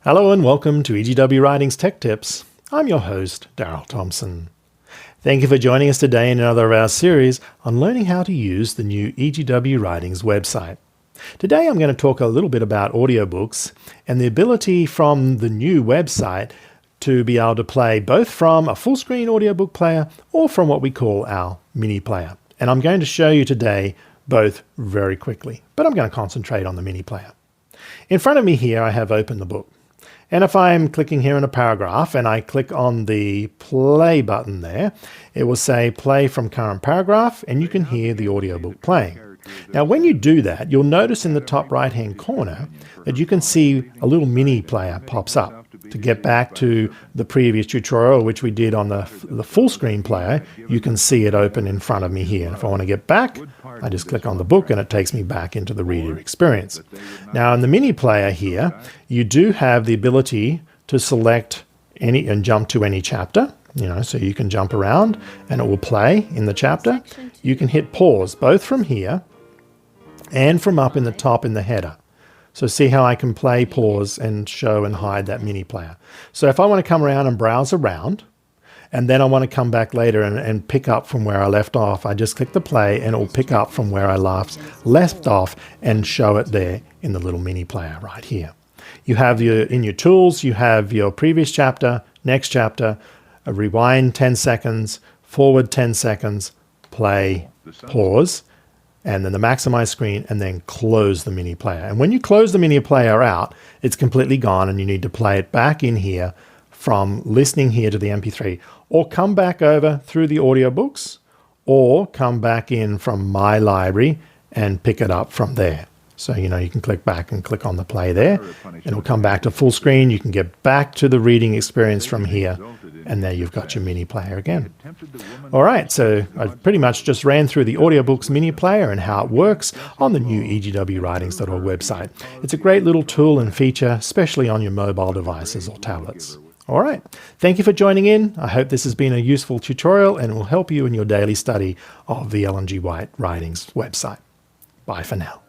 Hello and welcome to EGW Writings Tech Tips. I'm your host, Darryl Thompson. Thank you for joining us today in another of our series on learning how to use the new EGW Writings website. Today I'm going to talk a little bit about audiobooks and the ability from the new website to be able to play both from a full-screen audiobook player or from what we call our mini player. And I'm going to show you today both very quickly, but I'm going to concentrate on the mini player. In front of me here I have opened the book. And if I'm clicking here in a paragraph and I click on the play button there, it will say play from current paragraph and you can hear the audiobook playing. Now when you do that, you'll notice in the top right hand corner that you can see a little mini player pops up. To get back to the previous tutorial which we did on the full screen player, you can see it open in front of me here. If I want to get back, I just click on the book and it takes me back into the reader experience. Now in the mini player here, you do have the ability to select any and jump to any chapter. So you can jump around and it will play in the chapter. You can hit pause both from here and from up in the top in the header. So see how I can play, pause, and show and hide that mini player. So if I want to come around and browse around, and then I want to come back later and pick up from where I left off, I just click the play and it will pick up from where I left off and show it there in the little mini player right here. You have in your tools, you have your previous chapter, next chapter, a rewind 10 seconds, forward 10 seconds, play, pause, and then the maximize screen, and then close the mini player. And when you close the mini player out, it's completely gone and you need to play it back in here from listening here to the MP3, or come back over through the audiobooks, or come back in from My Library and pick it up from there. So, you can click back and click on the play there. It'll come back to full screen. You can get back to the reading experience from here. And there you've got your mini player again. All right, so I've pretty much just ran through the audiobooks mini player and how it works on the new egwwritings.org website. It's a great little tool and feature, especially on your mobile devices or tablets. All right, thank you for joining in. I hope this has been a useful tutorial and will help you in your daily study of the Ellen G. White Writings website. Bye for now.